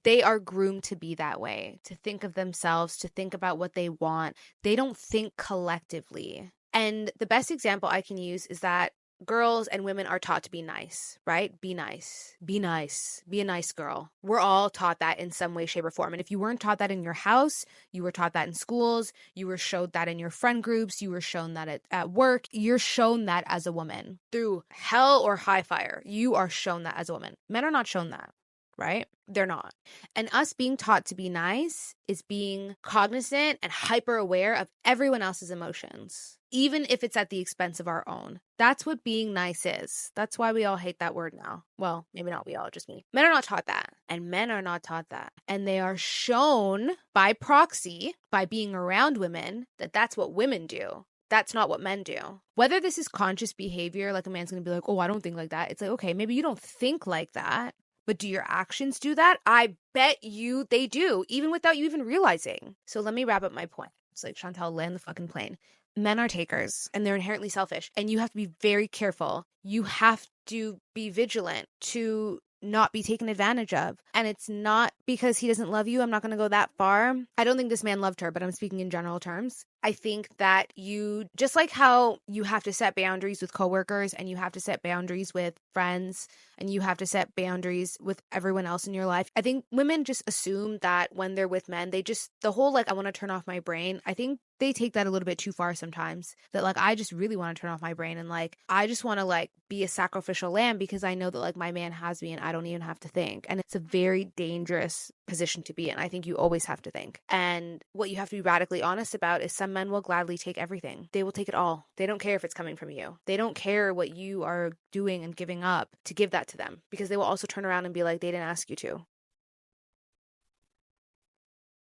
They are groomed to be that way, to think of themselves, to think about what they want. They don't think collectively. And the best example I can use is that girls and women are taught to be nice, right? Be nice, be nice, be a nice girl. We're all taught that in some way, shape, or form. And if you weren't taught that in your house, you were taught that in schools, you were showed that in your friend groups, you were shown that at work, you're shown that as a woman. Through hell or high fire, you are shown that as a woman. Men are not shown that. Right? They're not. And us being taught to be nice is being cognizant and hyper aware of everyone else's emotions, even if it's at the expense of our own. That's what being nice is. That's why we all hate that word now. Well, maybe not we all, just me. Men are not taught that. And men are not taught that. And they are shown by proxy, by being around women, that that's what women do. That's not what men do. Whether this is conscious behavior, like a man's going to be like, oh, I don't think like that. It's like, okay, maybe you don't think like that. But do your actions do that? I bet you they do, even without you even realizing. So let me wrap up my point. It's like, Shantel, land the fucking plane. Men are takers and they're inherently selfish. And you have to be very careful. You have to be vigilant to not be taken advantage of. And it's not because he doesn't love you. I'm not going to go that far. I don't think this man loved her, but I'm speaking in general terms. I think that you, just like how you have to set boundaries with coworkers and you have to set boundaries with friends and you have to set boundaries with everyone else in your life. I think women just assume that when they're with men, the whole like, I want to turn off my brain. I think they take that a little bit too far sometimes, that like, I just really want to turn off my brain and like, I just want to like be a sacrificial lamb because I know that like my man has me and I don't even have to think. And it's a very dangerous position to be in. I think you always have to think. And what you have to be radically honest about is some men will gladly take everything. They will take it all. They don't care if it's coming from you. They don't care what you are doing and giving up to give that to them, because they will also turn around and be like, they didn't ask you to.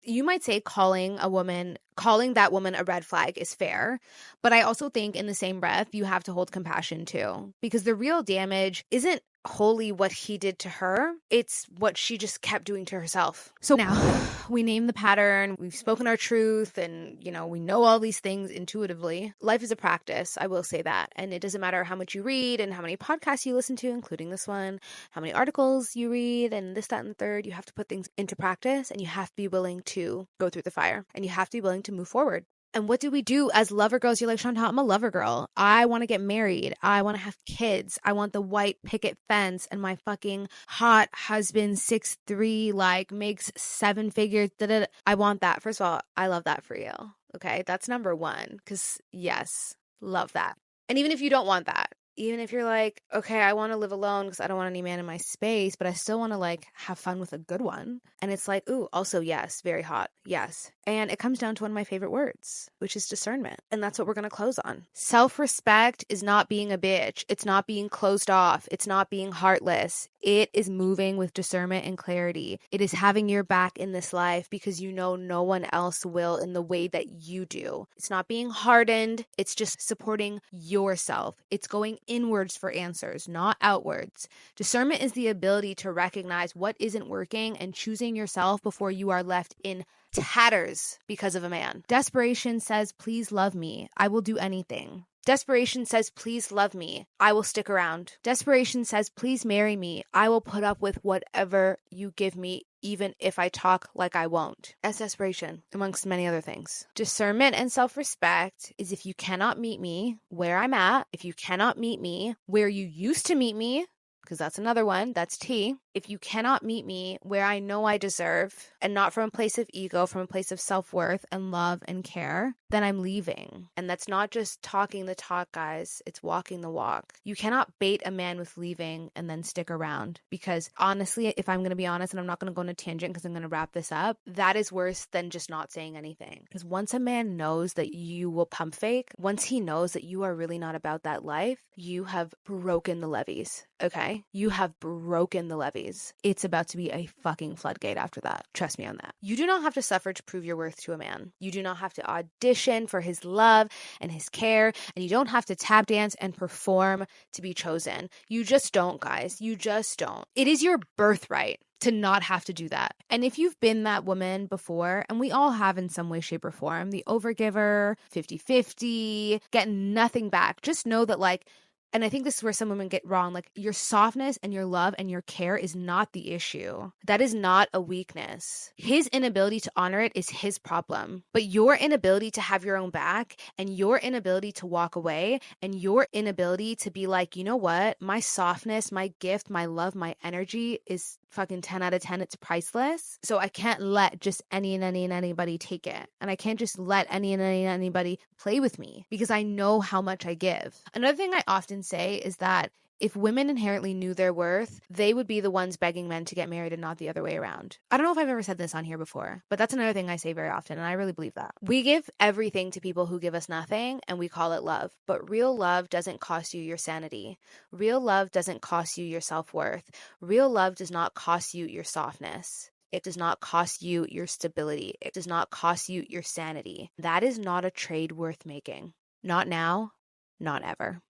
You might say calling that woman a red flag is fair, but I also think in the same breath, you have to hold compassion too, because the real damage isn't wholly what he did to her. It's what she just kept doing to herself. So now we name the pattern, we've spoken our truth, and we know all these things intuitively. Life is a practice, I will say that. And it doesn't matter how much you read and how many podcasts you listen to, including this one, how many articles you read and this, that, and the third. You have to put things into practice and you have to be willing to go through the fire and you have to be willing to move forward. And what do we do as lover girls? You're like, Shantel, I'm a lover girl. I want to get married. I want to have kids. I want the white picket fence and my fucking hot husband, 6'3", like makes 7 figures. Da-da-da. I want that. First of all, I love that for you. Okay. That's number one. Because yes, love that. And even if you don't want that, even if you're like, okay, I want to live alone because I don't want any man in my space, but I still want to like have fun with a good one. And it's like, ooh, also yes, very hot. Yes. And it comes down to one of my favorite words, which is discernment. And that's what we're going to close on. Self-respect is not being a bitch. It's not being closed off. It's not being heartless. It is moving with discernment and clarity. It is having your back in this life because you know no one else will in the way that you do. It's not being hardened. It's just supporting yourself. It's going inwards for answers, not outwards. Discernment is the ability to recognize what isn't working and choosing yourself before you are left in tatters because of a man. Desperation says, please love me. I will do anything. Desperation says, please love me. I will stick around. Desperation says, please marry me. I will put up with whatever you give me, even if I talk like I won't. That's desperation, amongst many other things. Discernment and self-respect is if you cannot meet me where I'm at, if you cannot meet me where you used to meet me, because that's another one, that's T. If you cannot meet me where I know I deserve, and not from a place of ego, from a place of self-worth and love and care, then I'm leaving. And that's not just talking the talk, guys. It's walking the walk. You cannot bait a man with leaving and then stick around. Because honestly, if I'm going to be honest, and I'm not going to go on a tangent because I'm going to wrap this up, that is worse than just not saying anything. Because once a man knows that you will pump fake, once he knows that you are really not about that life, you have broken the levees. Okay? You have broken the levees. It's about to be a fucking floodgate after that. Trust me on that. You do not have to suffer to prove your worth to a man. You do not have to audition for his love and his care, and you don't have to tap dance and perform to be chosen. You just don't, guys. You just don't. It is your birthright to not have to do that. And if you've been that woman before, and we all have in some way, shape, or form, the overgiver, 50-50, getting nothing back, just know that like, and I think this is where some women get wrong. Like your softness and your love and your care is not the issue. That is not a weakness. His inability to honor it is his problem. But your inability to have your own back and your inability to walk away and your inability to be like, you know what? My softness, my gift, my love, my energy is fucking 10 out of 10. It's priceless. So I can't let just any and anybody take it. And I can't just let any and anybody play with me because I know how much I give. Another thing I often say is that if women inherently knew their worth, they would be the ones begging men to get married and not the other way around. I don't know if I've ever said this on here before, but that's another thing I say very often, and I really believe that. We give everything to people who give us nothing, and we call it love. But real love doesn't cost you your sanity. Real love doesn't cost you your self-worth. Real love does not cost you your softness. It does not cost you your stability. It does not cost you your sanity. That is not a trade worth making. Not now, not ever.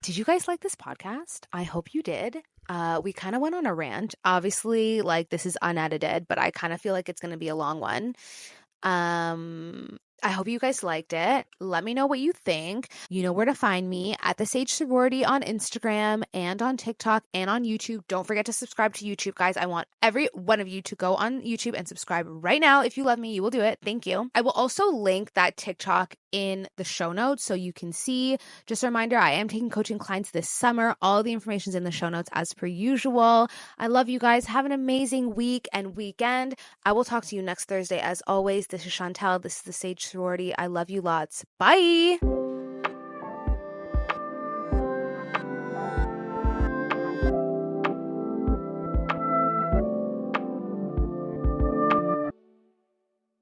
Did you guys like this podcast? I hope you did. We kind of went on a rant. Obviously, like this is unedited, but I kind of feel like it's going to be a long one. I hope you guys liked it. Let me know what you think. You know where to find me at The Sage Sorority on Instagram and on TikTok and on YouTube. Don't forget to subscribe to YouTube, guys. I want every one of you to go on YouTube and subscribe right now. If you love me, you will do it. Thank you. I will also link that TikTok in the show notes so you can see. Just a reminder, I am taking coaching clients this summer. All the information is in the show notes as per usual. I love you guys. Have an amazing week and weekend. I will talk to you next Thursday. As always, this is Shantel. This is The Sage Sorority. I love you lots. Bye.